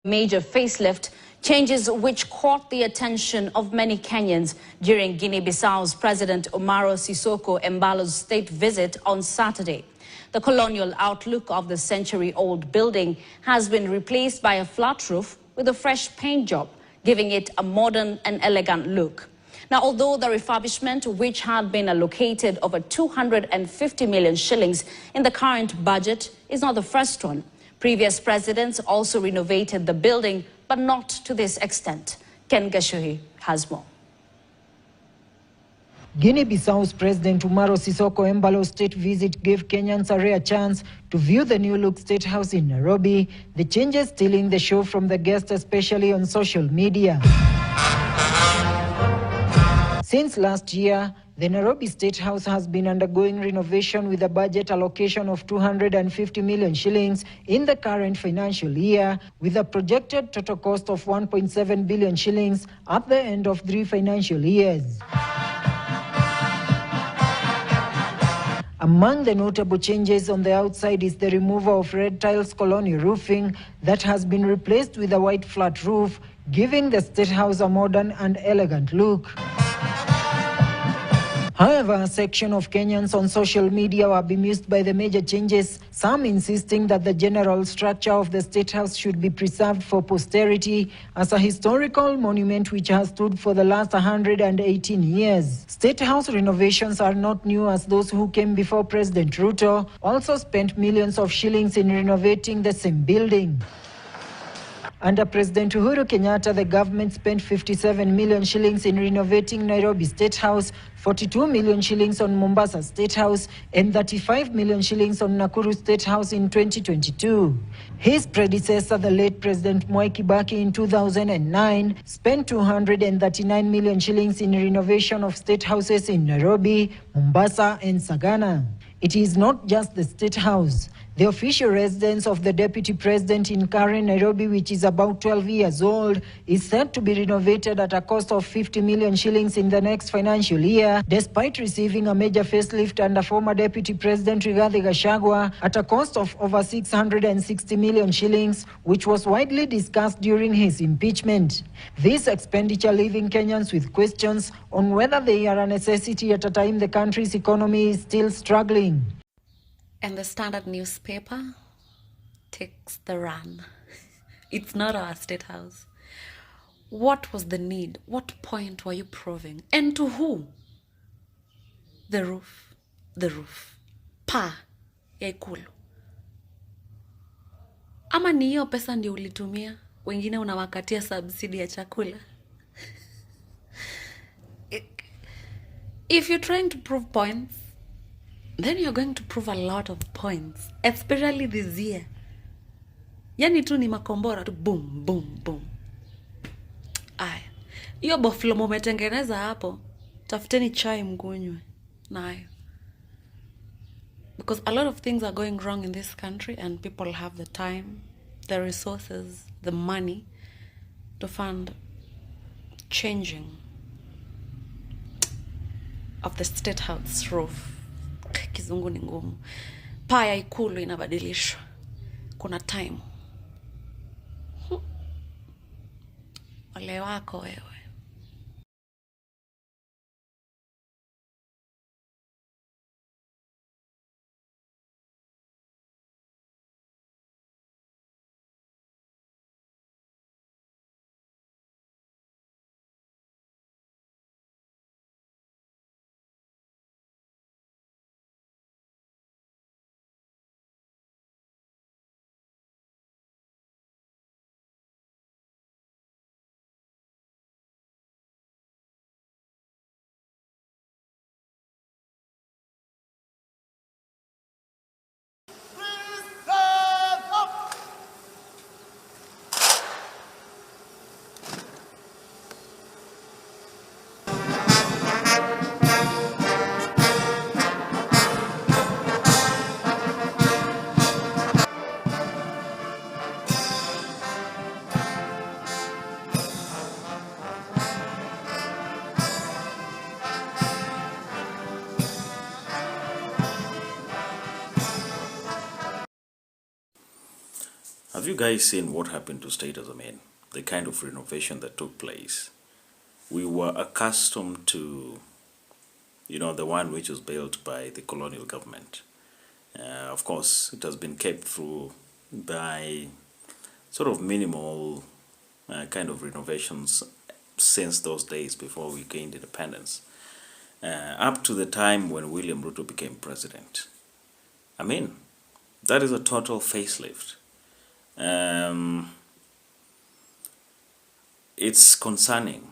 Major facelift, changes which caught the attention of many Kenyans during Guinea-Bissau's President Umaro Sissoco Embalo's state visit on Saturday. The colonial outlook of the century-old building has been replaced by a flat roof with a fresh paint job, giving it a modern and elegant look. Now, although the refurbishment, which had been allocated over 250 million shillings in the current budget, is not the first one. Previous presidents also renovated the building, but not to this extent. Ken Gashuhi has more. Guinea-Bissau's President Umaro Sissoco Embalo's state visit gave Kenyans a rare chance to view the new-look Statehouse in Nairobi, the changes stealing the show from the guests, especially on social media. Since last year, the Nairobi Statehouse has been undergoing renovation with a budget allocation of 250 million shillings in the current financial year, with a projected total cost of 1.7 billion shillings at the end of 3 financial years. Among the notable changes on the outside is the removal of red tiles Colonial roofing that has been replaced with a white flat roof, giving the Statehouse a modern and elegant look. However, a section of Kenyans on social media were bemused by the major changes, some insisting that the general structure of the Statehouse should be preserved for posterity as a historical monument which has stood for the last 118 years. Statehouse renovations are not new, as those who came before President Ruto also spent millions of shillings in renovating the same building. Under President Uhuru Kenyatta, the government spent 57 million shillings in renovating Nairobi Statehouse, 42 million shillings on Mombasa Statehouse, and 35 million shillings on Nakuru Statehouse in 2022. His predecessor, the late President Mwai Kibaki, in 2009, spent 239 million shillings in renovation of state houses in Nairobi, Mombasa, and Sagana. It is not just the State House. The official residence of the Deputy President in Karen, Nairobi, which is about 12 years old, is set to be renovated at a cost of 50 million shillings in the next financial year, despite receiving a major facelift under former Deputy President Rigathi Gachagua at a cost of over 660 million shillings, which was widely discussed during his impeachment. This expenditure leaving Kenyans with questions on whether they are a necessity at a time the country's economy is still struggling. And the Standard newspaper takes the run. It's not our State House. What was the need? What point were you proving? And to who? The roof. The roof. Pa ya Ikulu. Ama ni hiyo pesa ndio ulitumia, wengine unawakatia subsidy ya chakula. If you're trying to prove points, then you're going to prove a lot of points, especially this year. Yani tu ni makombora tu, boom, boom, boom. Aya, hiyo boflo mumetengeneza hapo, tafuteni chai mgunywe nayo. Because a lot of things are going wrong in this country, and people have the time, the resources, the money to fund changing of the State House roof. Kizungu ni ngumu. Paa ya Ikulu inabadilishwa. Kuna time. Ole wako wewe. have you guys seen what happened to Statehouse? I mean, the kind of renovation that took place. We were accustomed to, the one which was built by the colonial government. Of course, it has been kept through by sort of minimal kind of renovations since those days before we gained independence, up to the time when William Ruto became president. I mean, that is a total facelift. It's concerning.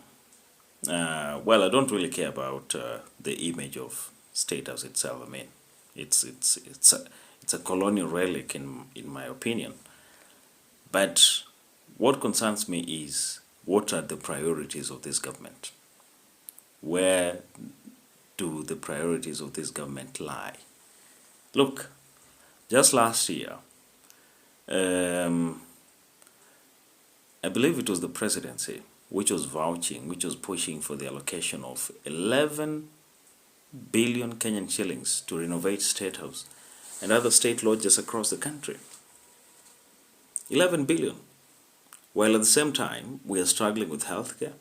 Well, I don't really care about the image of Statehouse itself. I mean, it's a colonial relic in my opinion. But what concerns me is, what are the priorities of this government? Where do the priorities of this government lie? Look, just last year, I believe it was the presidency which was pushing for the allocation of 11 billion Kenyan shillings to renovate Statehouse and other state lodges across the country. 11 billion. While at the same time, we are struggling with healthcare.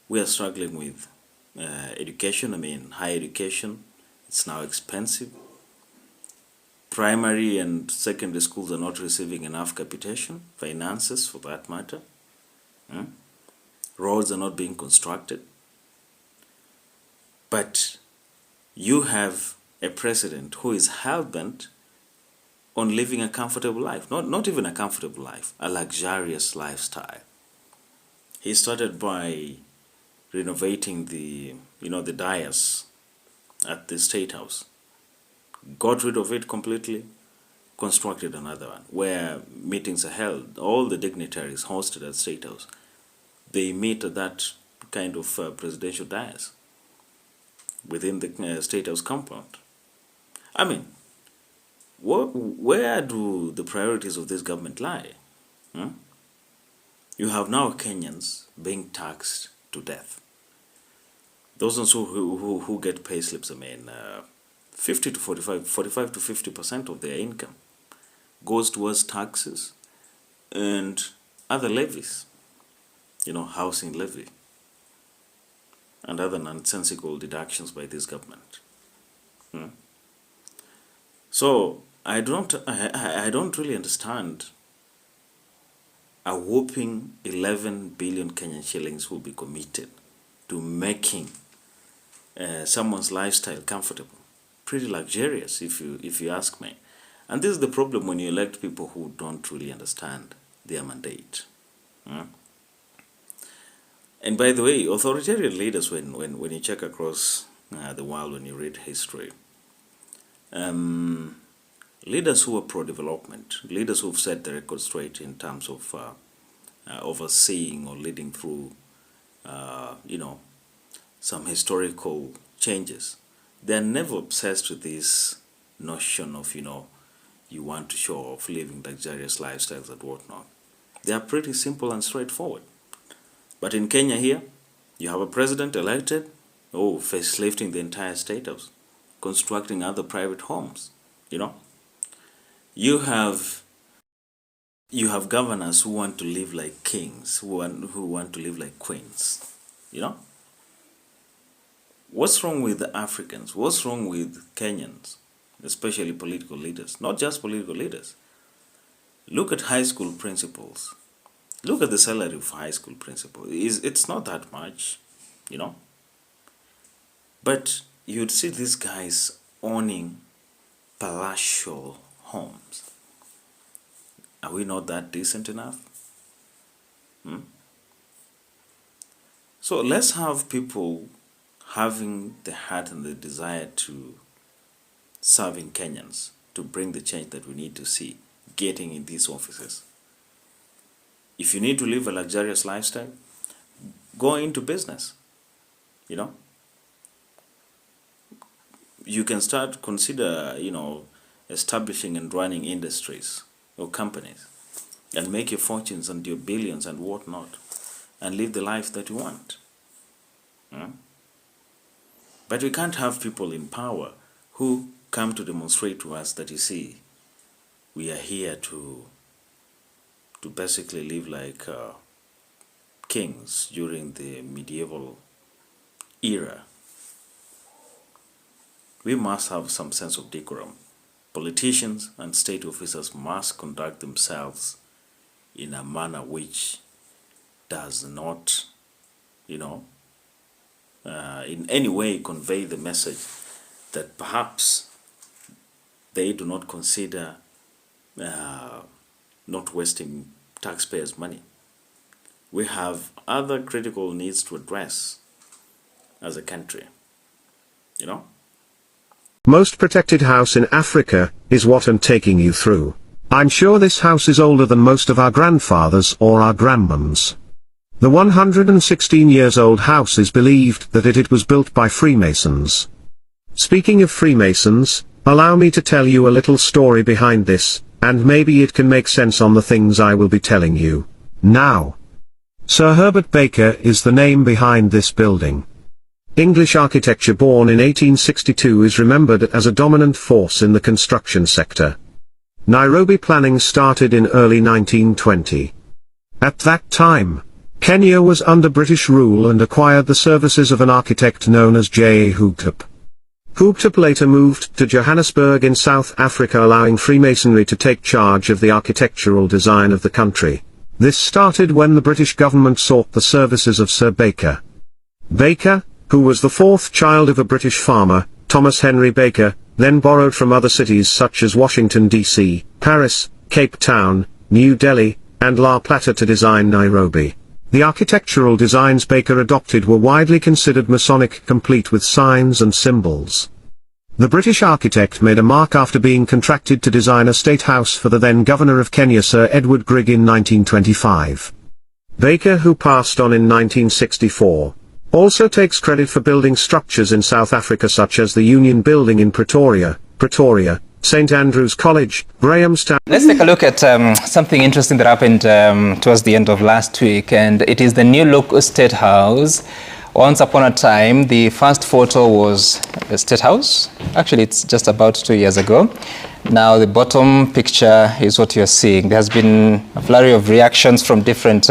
We are struggling with education. I mean, higher education. It's now expensive. Primary and secondary schools are not receiving enough capitation, finances for that matter. Roads are not being constructed. But you have a president who is hell-bent on living a comfortable life. Not even a comfortable life, a luxurious lifestyle. He started by renovating the dais at the Statehouse. Got rid of it completely, constructed another one where meetings are held. All the dignitaries hosted at Statehouse, they meet at that kind of presidential dais within the Statehouse compound. I mean, where do the priorities of this government lie? You have now Kenyans being taxed to death. Those ones who get pay slips, I mean, 50 to 45 to 50% of their income goes towards taxes and other levies, housing levy and other nonsensical deductions by this government. So I don't really understand a whopping 11 billion Kenyan shillings will be committed to making someone's lifestyle comfortable, pretty luxurious, if you ask me. And this is the problem when you elect people who don't really understand their mandate. And by the way, authoritarian leaders, when you check across the world, when you read history, leaders who are pro-development, leaders who've set the record straight in terms of overseeing or leading through, some historical changes, they're never obsessed with this notion of, you want to show off living luxurious lifestyles and whatnot. They are pretty simple and straightforward. But in Kenya here, you have a president elected, facelifting the entire Statehouse, constructing other private homes, You have governors who want to live like kings, who want to live like queens, What's wrong with the Africans? What's wrong with Kenyans, especially political leaders? Not just political leaders. Look at high school principals. Look at the salary of high school principal. It's not that much, But you'd see these guys owning palatial homes. Are we not that decent enough? So let's have people having the heart and the desire to serving Kenyans, to bring the change that we need to see, getting in these offices. If you need to live a luxurious lifestyle, go into business, You can consider, establishing and running industries or companies and make your fortunes and your billions and whatnot and live the life that you want. But we can't have people in power who come to demonstrate to us that, we are here to to basically live like kings during the medieval era. We must have some sense of decorum. Politicians and state officers must conduct themselves in a manner which does not, in any way convey the message that perhaps they do not consider not wasting taxpayers' money. We have other critical needs to address as a country, Most protected house in Africa is what I'm taking you through. I'm sure this house is older than most of our grandfathers or our grandmoms. The 116 years old house is believed that it was built by Freemasons. Speaking of Freemasons, allow me to tell you a little story behind this, and maybe it can make sense on the things I will be telling you now. Sir Herbert Baker is the name behind this building. English architecture born in 1862 is remembered as a dominant force in the construction sector. Nairobi planning started in early 1920. At that time, Kenya was under British rule and acquired the services of an architect known as J. Hoogtop. Hoogtop later moved to Johannesburg in South Africa, allowing Freemasonry to take charge of the architectural design of the country. This started when the British government sought the services of Sir Baker. Baker, who was the fourth child of a British farmer, Thomas Henry Baker, then borrowed from other cities such as Washington, D.C., Paris, Cape Town, New Delhi, and La Plata to design Nairobi. The architectural designs Baker adopted were widely considered Masonic, complete with signs and symbols. The British architect made a mark after being contracted to design a state house for the then Governor of Kenya Sir Edward Grigg in 1925. Baker, who passed on in 1964, also takes credit for building structures in South Africa such as the Union Building in Pretoria, St. Andrew's College, Grahamstown. Let's take a look at something interesting that happened towards the end of last week, and it is the new look State House. Once upon a time, the first photo was the State House. Actually, it's just about 2 years ago. Now, the bottom picture is what you're seeing. There has been a flurry of reactions from different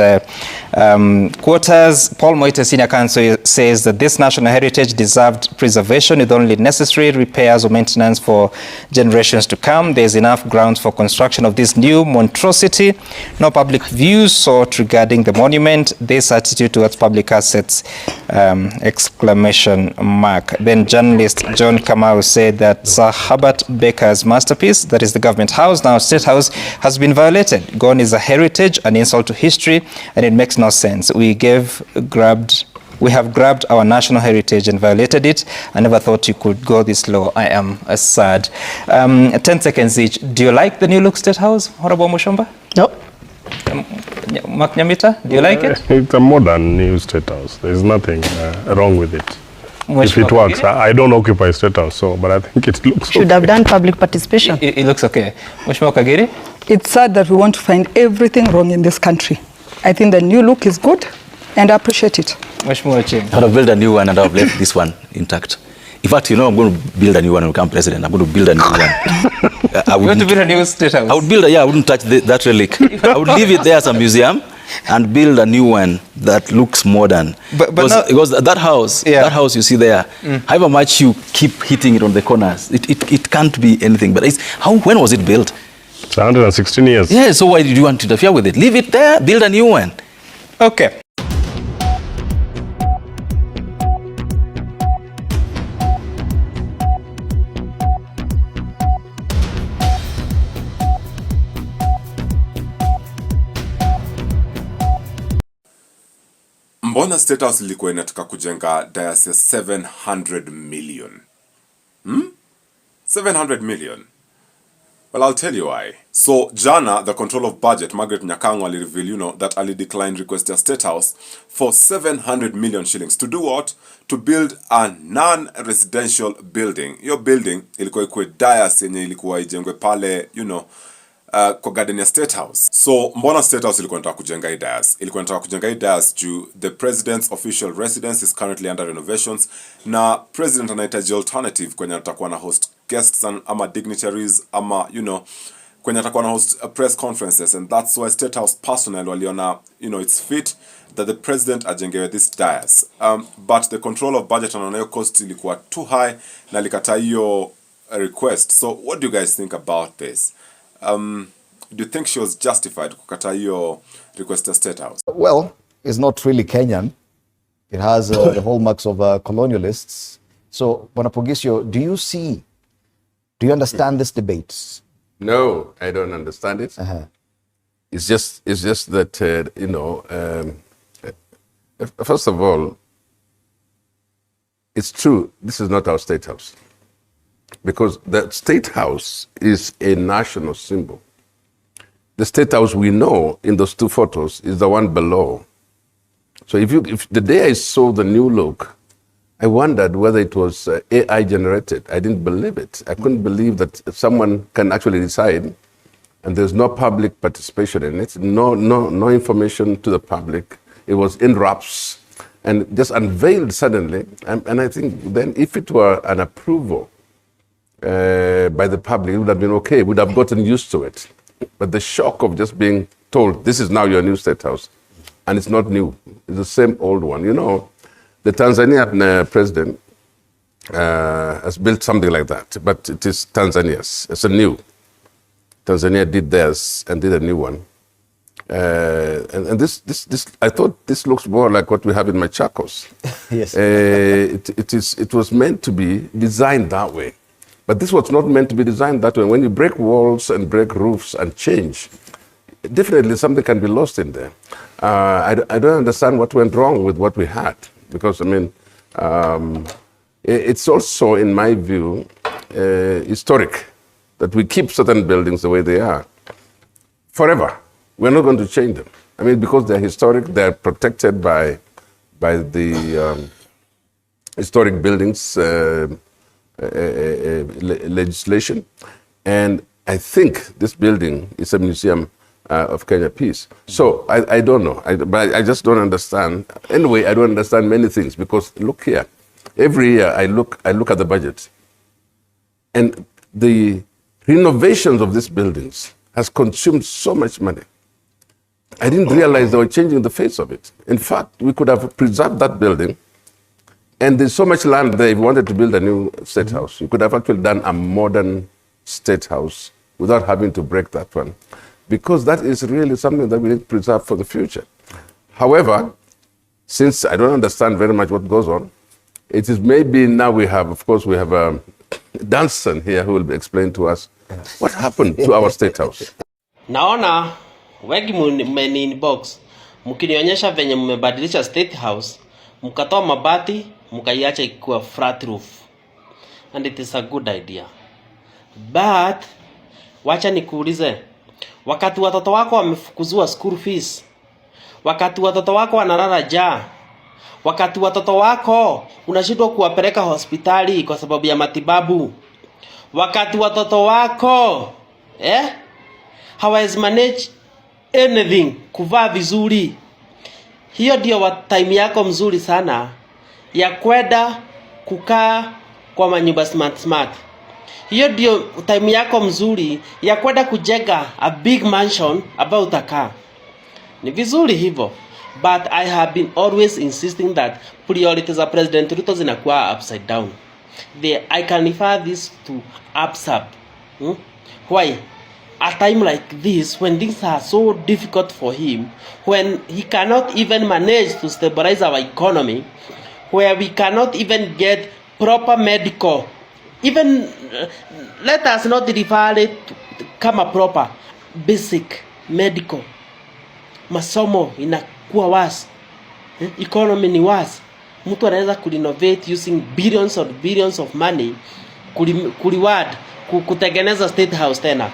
quarters. Paul Moite, Senior Counsel, says that this national heritage deserved preservation with only necessary repairs or maintenance for generations to come. There's enough grounds for construction of this new monstrosity. No public views sought regarding the monument. This attitude towards public assets, exclamation mark. Then journalist John Kamau said that Sir Herbert Baker's masterpiece, that is the government house, now State House, has been violated. Gone is a heritage, an insult to history, and it makes no sense. We have grabbed our national heritage and violated it. I never thought you could go this low. I am sad. 10 seconds each. Do you like the new look State House, Honorable Mushomba? No. Mark Nyamita, do you like it? It's a modern new State House. There's nothing wrong with it. If it works, I don't occupy State House, but I think it looks Should have done public participation. It looks okay. Mheshimiwa Kagere? It's sad that we want to find everything wrong in this country. I think the new look is good, and I appreciate it. Mheshimiwa Chim? I would have built a new one and I would have left this one intact. In fact, I'm going to build a new one and become president. I'm going to build a new one. You want to build a new State House? I would build I wouldn't touch that relic. I would leave it there as a museum and build a new one that looks modern. Because that house you see there, however much you keep hitting it on the corners, it can't be anything. But when was it built? It's 116 years. Yeah, so why did you want to interfere with it? Leave it there, build a new one. Okay. Mbona State House ilikuwa inataka kujenga diocese 700 million? 700 million? Well, I'll tell you why. So, Jana, the control of budget, Margaret Nyakango, ali reveal, that Ali declined request at State House for 700 million shillings. To do what? To build a non-residential building. Your building, ilikuwa ikue diocese yenye ilikuwa ijengwe pale, kwa garden ya State House. So, mbona State House ilikuwa inataka kujenga hii diocese? Ilikuwa inataka kujenga hii diocese juu the president's official residence is currently under renovations, na president anahitaji alternative kwenye atakuwa na host guests ama dignitaries ama, kwenye atakuwa na host press conferences, and that's why State House personnel waliona, it's fit that the president ajengewe this dais. But the control of budget anaona hiyo cost ilikuwa too high na likata hiyo request. So what do you guys think about this? Do you think she was justified kukata hiyo request to State House? Well, it's not really Kenyan. It has the hallmarks of colonialists. So, Bwana Pogisio, do you understand this debate? No, I don't understand it. It's just that, first of all, it's true, this is not our State House. Because the State House is a national symbol. The State House we know in those two photos is the one below. So if the day I saw the new look, I wondered whether it was AI generated. I didn't believe it. I couldn't believe that someone can actually decide, and there's no public participation in it, no information to the public. It was in wraps and just unveiled suddenly. And I think then if it were an approval by the public, it would have been okay. Would have gotten used to it. But the shock of just being told, this is now your new State House, and it's not new. It's the same old one. The Tanzanian president has built something like that, but it is Tanzania's. It's a new. Tanzania did theirs and did a new one. And this, I thought this looks more like what we have in Machakos. Yes. It was meant to be designed that way. But this was not meant to be designed that way. When you break walls and break roofs and change, definitely something can be lost in there. I don't understand what went wrong with what we had. Because, it's also, in my view, historic that we keep certain buildings the way they are forever. We're not going to change them. Because they're historic, they're protected by the historic buildings legislation. And I think this building is a museum of Kenya Peace. So I don't know, but I just don't understand. Anyway, I don't understand many things because look here, every year I look at the budget, and the renovations of these buildings has consumed so much money. I didn't realize they were changing the face of it. In fact, we could have preserved that building, and there's so much land there. If you wanted to build a new State House, you could have actually done a modern State House without having to break that one. Because that is really something that we need to preserve for the future. However, since I don't understand very much what goes on, it is maybe now we have a Danson here who will explain to us what happened to our State House. Naona wengi mmeni inbox mkinionyesha venye mmebadilisha State House, mkatoa mabati mkaiacha ikiwa flat roof, and it is a good idea. But wacha nikuulize, wakati watoto wako wamefukuzwa school fees, wakati watoto wako wanalala njaa, wakati watoto wako unashindwa kuwapeleka hospitali kwa sababu ya matibabu, wakati watoto wako hawezi manage anything, kuvaa vizuri, hiyo ndio time yako mzuri sana ya kwenda kukaa kwa manyumba smart. Hiyo ndio time yako mzuri ya kwenda kujenga a big mansion ambao utakaa. Ni vizuri hivyo, but I have been always insisting that priorities za President Ruto zinakuwa upside down. I can refer this to upside. Why? A time like this, when things are so difficult for him, when he cannot even manage to stabilize our economy, where we cannot even get proper medical, even let us not refer it kama proper basic medical, masomo inakuwa worse, economy ni worse. Mtu anaweza kurenovate using billions of money kureward kutengeneza State House tena.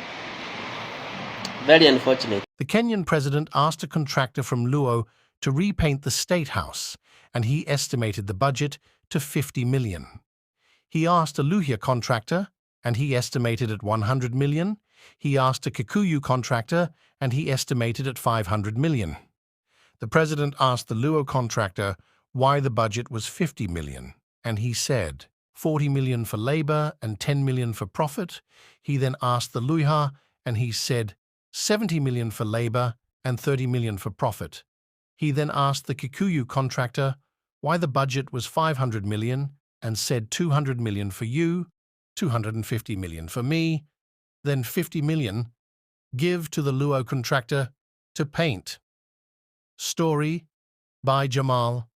Very unfortunate. The Kenyan president asked a contractor from Luo to repaint the State House, and he estimated the budget to 50 million. He asked a Luhya contractor, and he estimated at 100 million. He asked a Kikuyu contractor, and he estimated at 500 million. The president asked the Luo contractor why the budget was 50 million, and he said 40 million for labor and 10 million for profit. He then asked the Luhya and he said 70 million for labor and 30 million for profit. He then asked the Kikuyu contractor why the budget was 500 million and said 200 million for you, 250 million for me, then 50 million give to the Luo contractor to paint. Story by Jamal.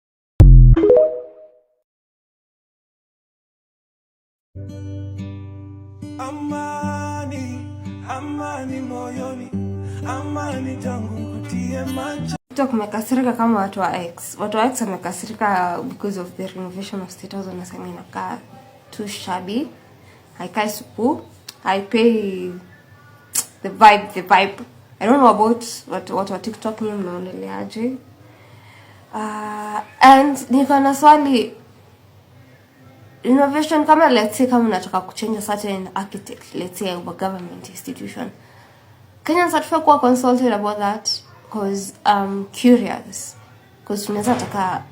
Kumekasirika kama watu wa X. Watu wa X wamekasirika because of the renovation of Statehouse. Wanasema inakaa too shabby, haikai supu, haipei the vibe. I don't know about what wa TikTok ni mnaoneleaje. And niko na swali, renovation kama let's say kama unataka kuchange certain architect, let's say a government institution, Kenyans have kuwa consulted about that because I'm curious, because tunaweza taka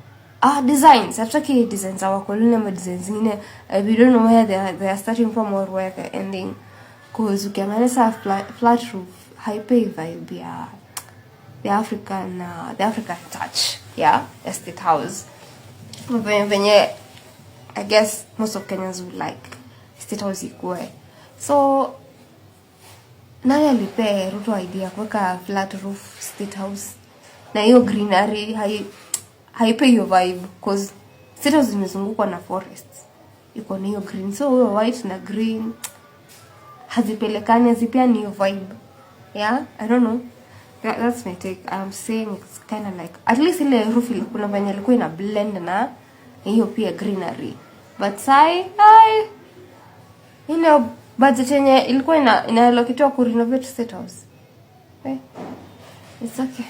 designs, hatutaki designs za Colonial ama designs zingine we don't know where they are starting from or where they're ending, because ukiangalia flat roof haipei vibe ya the African touch, yeah, Statehouse. Venye I guess most of Kenyans would like Statehouse ikue. So nani alipe Ruto idea kuweka flat roof Statehouse na hiyo greenery haipe hiyo vibe, because Statehouse imezungukwa na forests, iko na hiyo green, so hiyo white na green hazipelekani, hazipeani hiyo vibe. Yeah, I don't know. That's my take. I'm saying it's kind of like, at least ile roof kuna venye ilikuwa ina blend na hiyo pia greenery, but sai ile budget yenye ilikuwa inaallocatiwa ku renovate Statehouse. Okay, it's okay,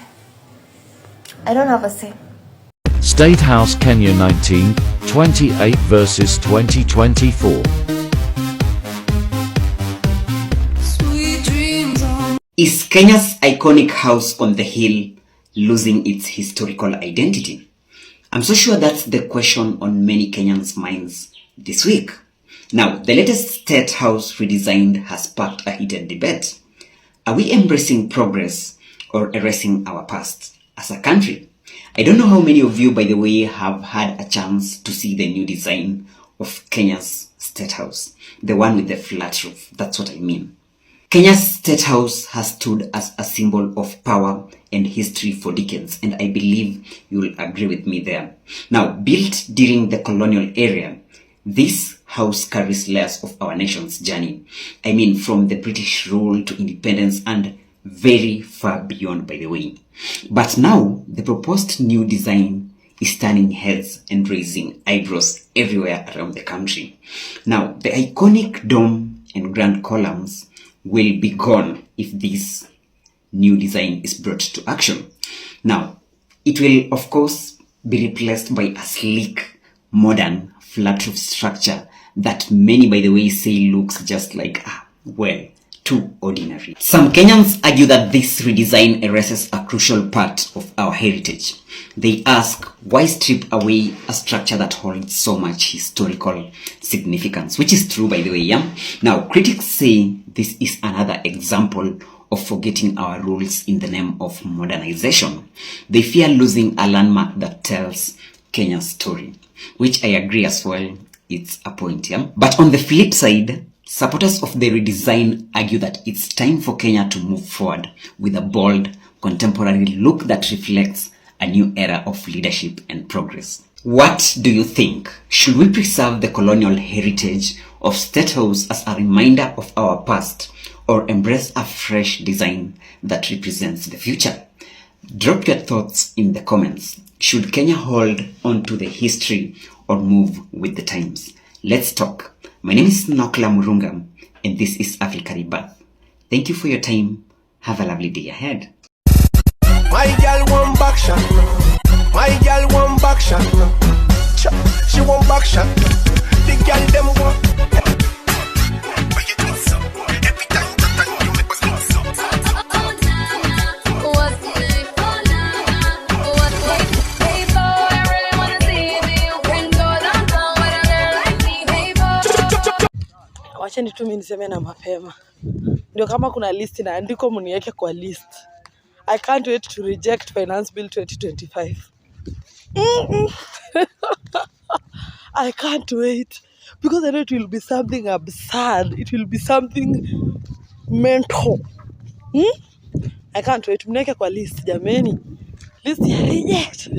I don't have a say. Statehouse Kenya 1928 versus 2024. Is Kenya's iconic house on the hill losing its historical identity? I'm so sure that's the question on many Kenyans' minds this week. Now, the latest Statehouse redesign has sparked a heated debate. Are we embracing progress or erasing our past as a country? I don't know how many of you, by the way, have had a chance to see the new design of Kenya's Statehouse, the one with the flat roof. That's what I mean. Kenya's Statehouse has stood as a symbol of power and history for decades, and I believe you'll agree with me there. Now, built during the colonial era, this house carries layers of our nation's journey. I mean, from the British rule to independence and very far beyond, by the way. But now, the proposed new design is turning heads and raising eyebrows everywhere around the country. Now, the iconic dome and grand columns will be gone if this new design is brought to action. Now, it will of course be replaced by a sleek, modern, flat roof structure that many, by the way, say looks just like, too ordinary. Some Kenyans argue that this redesign erases a crucial part of our heritage. They ask, why strip away a structure that holds so much historical significance? Which is true, by the way, yeah? Now, critics say this is another example of forgetting our roots in the name of modernization. They fear losing a landmark that tells Kenya's story, which I agree as well, it's a point, yeah? But on the flip side, supporters of the redesign argue that it's time for Kenya to move forward with a bold, contemporary look that reflects a new era of leadership and progress. What do you think? Should we preserve the colonial heritage of Statehouse as a reminder of our past, or embrace a fresh design that represents the future? Drop your thoughts in the comments. Should Kenya hold on to the history or move with the times? Let's talk. My name is Nokla Murunga, and this is Africa Rebirth. Thank you for your time. Have a lovely day ahead. My girl want back shot. My girl want back shot. She want back shot. The girl them want. Wacheni tu mimi niseme na mapema. ndio kama kuna list inaandikwa mniweke kwa list. I can't wait to reject Finance Bill 2025. I can't wait because I know it will be something absurd. It will be something mental. I can't wait. Mniweke kwa list jameni. List reject.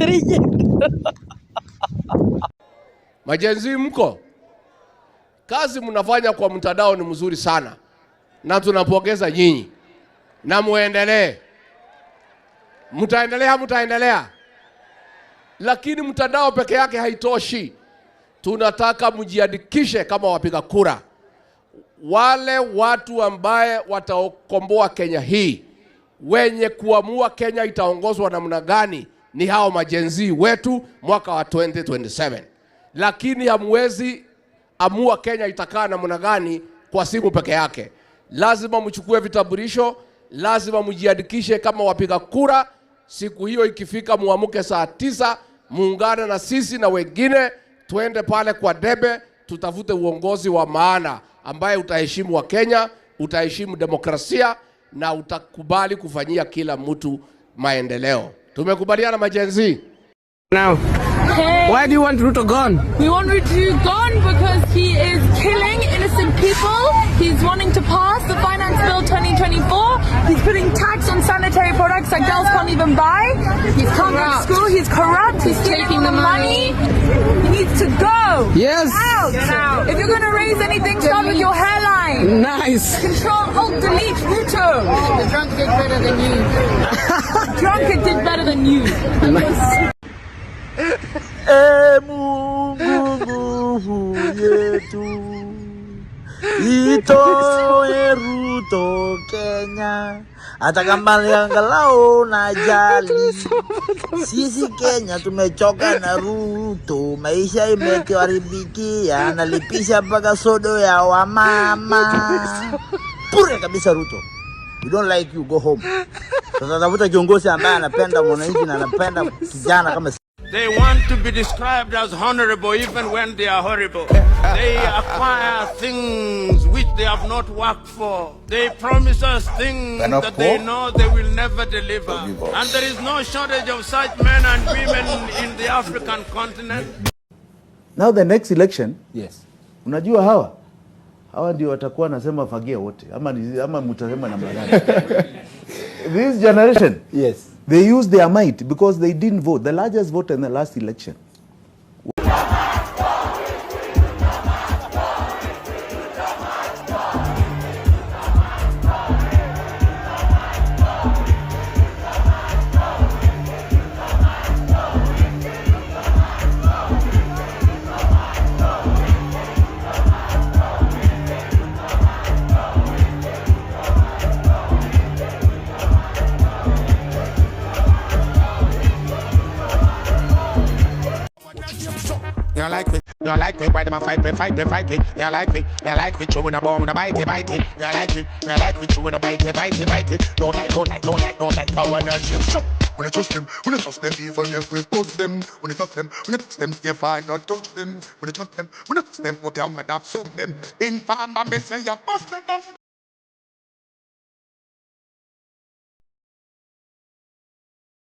Majenzi mko? Kazi mnafanya kwa mtandao ni mzuri sana. Na tunapongeza nyinyi. Na muendelee. Mtaendelea. Lakini mtandao peke yake haitoshi. Tunataka mjiandikishe kama wapiga kura. Wale watu ambaye watakomboa Kenya hii, wenye kuamua Kenya itaongozwa namna gani, ni hao majenzi wetu mwaka wa 2027. Lakini hamwezi amua Kenya itakaa namna gani kwa simu peke yake. Lazima mchukue vitambulisho, lazima mjiandikishe kama wapiga kura. Siku hiyo ikifika muamuke saa 9, muungane na sisi na wengine, tuende pale kwa debe, tutafute uongozi wa maana ambaye utaheshimu wa Kenya, utaheshimu demokrasia na utakubali kufanyia kila mtu maendeleo. Tumekubaliana majenzi? Now, why do you want Ruto gone? We want Ruto gone because he is killing innocent people. He's wanting to pass the Finance Bill 2024. He's putting tax on sanitary products that girls can't even buy. He can't go to school. He's corrupt. He's taking the money. He needs to go. Yes. Out. If you're going to raise anything, start with your hairline. Nice. Control, Alt, Delete, Ruto. The drunk did better than you. Drunk did better than you. Nice. Mungu nguvu yetu, itoe Ruto Kenya, hata kama angalau na jali. Sisi Kenya tumechoka na Ruto, maisha imekuharibikia, analipisha mpaka sodo ya wamama. Pure kabisa Ruto. We don't like you, go home. Tutatafuta kiongozi ambaye anapenda mwananchi na anapenda kijana kama. They want to be described as honorable even when they are horrible. They acquire things which they have not worked for. They promise us things that they know they will never deliver. And there is no shortage of such men and women in the African continent. Now the next election, yes. Unajua hawa ndio watakuwa nasema fagia wote ama mtasema namna gani? This generation, yes, they use their might because they didn't vote. The largest vote in the last election. You like me, why them a fight me? You like me, chewing a bomb, bite it. You like me, chewing a bite it. Don't like, power and shit. When I trust them, even if we post them. When I trust them, if I not touch them. When I trust them, what I'm gonna them. In farm, I'm missing your bust them.